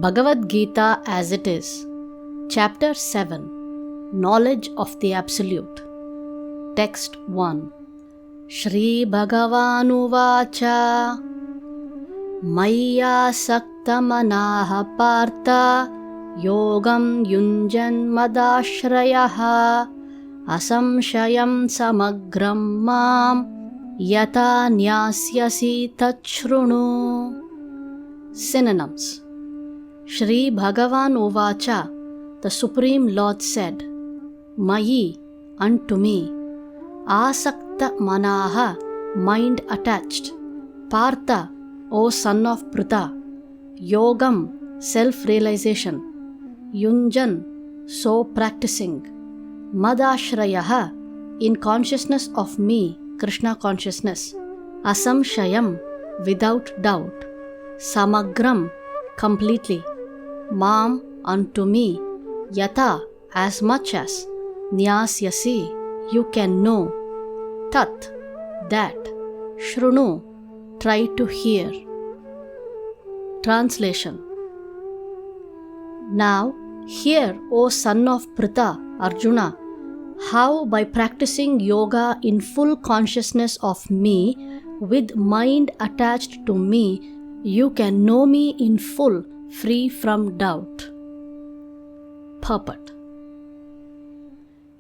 Bhagavad Gita as it is. Chapter 7. Knowledge of the Absolute. Text 1. Shri Bhagavanu Vacha Maya Sakta Manaha Partha Yogam Yunjan Madashrayaha Asamshayam Samagram Mam Yata Nyasyasi Tachrunu. Synonyms. Shri Bhagavan Uvacha, the Supreme Lord said, Mayi, unto me, Asakta Manaha, mind attached, Partha, O son of Pritha, Yogam, self-realization, Yunjan, so practicing, Madashrayaha, in consciousness of me, Krishna consciousness, Asamshayam, without doubt, Samagram, completely, Mam, unto me, Yata, as much as, Nyasyasi, you can know, Tat, that, Shrunu, try to hear. Translation. Now, hear, O son of Pritha, Arjuna, how by practicing yoga in full consciousness of me, with mind attached to me, you can know me in full, free from doubt. Purport.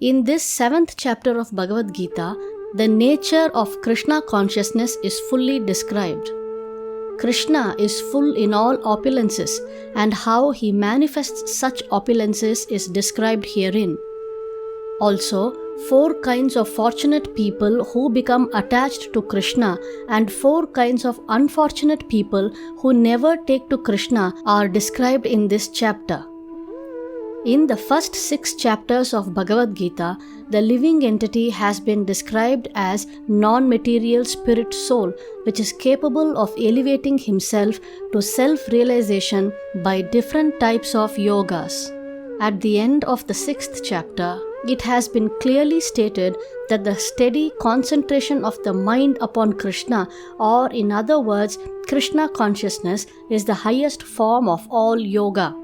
In this 7th chapter of Bhagavad Gita, the nature of Krishna consciousness is fully described. Krishna is full in all opulences, and how he manifests such opulences is described herein. Also, 4 kinds of fortunate people who become attached to Krishna and 4 kinds of unfortunate people who never take to Krishna are described in this chapter. In the first 6 chapters of Bhagavad Gita, the living entity has been described as non-material spirit soul, which is capable of elevating himself to self-realization by different types of yogas. At the end of the 6th chapter, it has been clearly stated that the steady concentration of the mind upon Krishna, or in other words, Krishna consciousness, is the highest form of all yoga.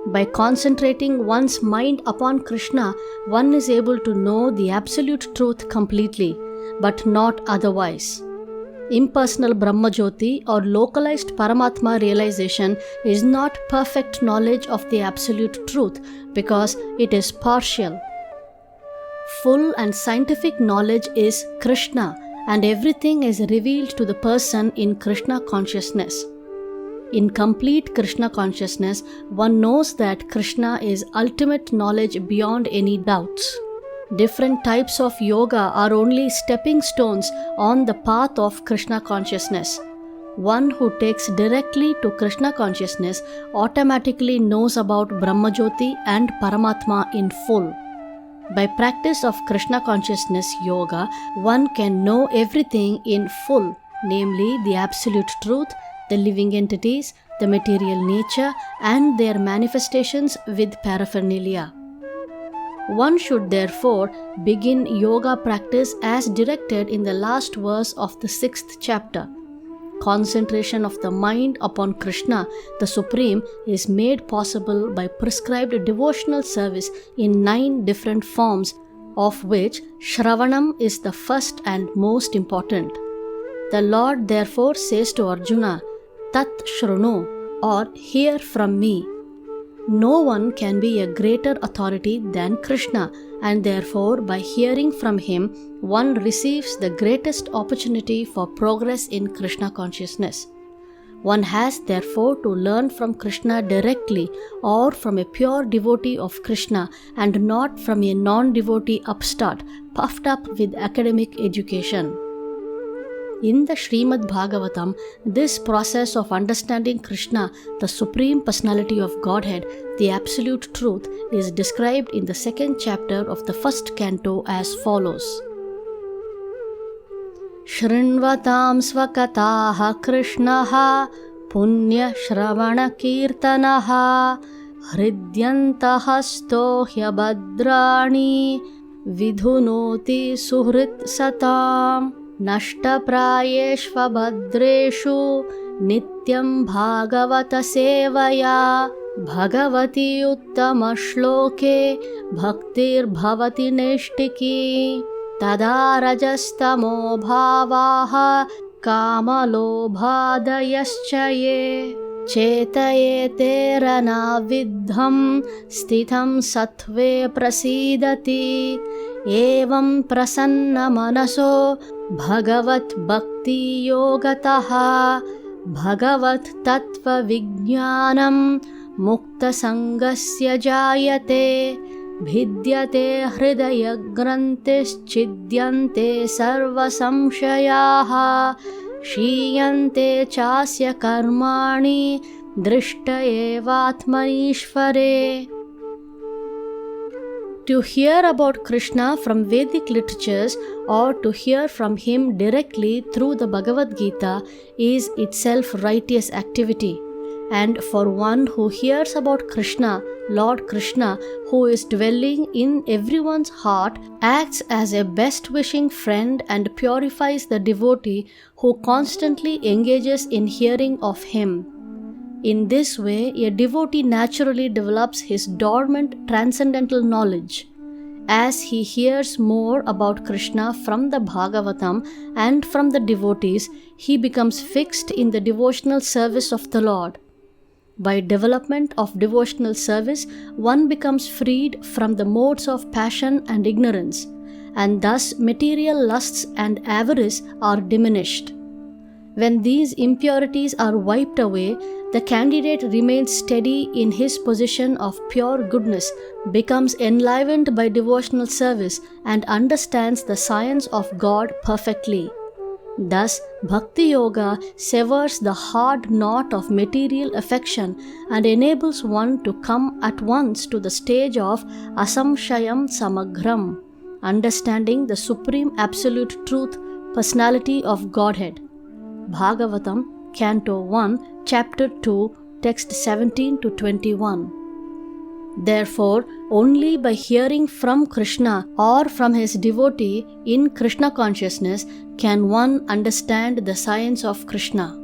By concentrating one's mind upon Krishna, one is able to know the absolute truth completely, but not otherwise. Impersonal Brahmajyoti or localized Paramatma realization is not perfect knowledge of the absolute truth because it is partial. Full and scientific knowledge is Krishna, and everything is revealed to the person in Krishna consciousness. In complete Krishna consciousness, one knows that Krishna is ultimate knowledge beyond any doubts. Different types of yoga are only stepping stones on the path of Krishna consciousness. One who takes directly to Krishna consciousness automatically knows about Brahmajyoti and Paramatma in full. By practice of Krishna consciousness yoga, one can know everything in full, namely the absolute truth, the living entities, the material nature, and their manifestations with paraphernalia. One should therefore begin yoga practice as directed in the last verse of the 6th chapter. Concentration of the mind upon Krishna, the Supreme, is made possible by prescribed devotional service in 9 different forms, of which Shravanam is the first and most important. The Lord therefore says to Arjuna, Tat Shrunu, or hear from me. No one can be a greater authority than Krishna, and therefore by hearing from him, one receives the greatest opportunity for progress in Krishna consciousness. One has therefore to learn from Krishna directly or from a pure devotee of Krishna and not from a non-devotee upstart puffed up with academic education. In the Srimad Bhagavatam, this process of understanding Krishna, the Supreme Personality of Godhead, the Absolute Truth, is described in the 2nd chapter of the 1st canto as follows. Shrinvatam svakataha Krishnaha punya shravana kirtanaha hridyantahasto hyabhadrani vidhunoti suhrit satam. Nashtaprayeshva bhadreshu nityam bhagavata sevaya bhagavati uttama shloke bhaktir bhavati nishtiki tada rajastamo bhavaha kamalobhadayaschaye chetayete rana vidham stitham sattve prasidati evam prasanna manaso bhagavat bhakti yogataha bhagavat tattva vijnanam mukta sangasya jayate bhidyate hridaya grantis chidyante sarva samshayaha shiyante chasya karmani drishta evatmanishvare. To hear about Krishna from Vedic literatures or to hear from him directly through the Bhagavad Gita is itself righteous activity. And for one who hears about Krishna, Lord Krishna, who is dwelling in everyone's heart, acts as a best-wishing friend and purifies the devotee who constantly engages in hearing of him. In this way, a devotee naturally develops his dormant transcendental knowledge. As he hears more about Krishna from the Bhagavatam and from the devotees, he becomes fixed in the devotional service of the Lord. By development of devotional service, one becomes freed from the modes of passion and ignorance, and thus material lusts and avarice are diminished. When these impurities are wiped away, the candidate remains steady in his position of pure goodness, becomes enlivened by devotional service, and understands the science of God perfectly. Thus, Bhakti Yoga severs the hard knot of material affection and enables one to come at once to the stage of Asamshayam Samagram, understanding the supreme absolute truth, personality of Godhead. Bhagavatam, Canto 1, Chapter 2, Text 17 to 21. Therefore, only by hearing from Krishna or from his devotee in Krishna consciousness can one understand the science of Krishna.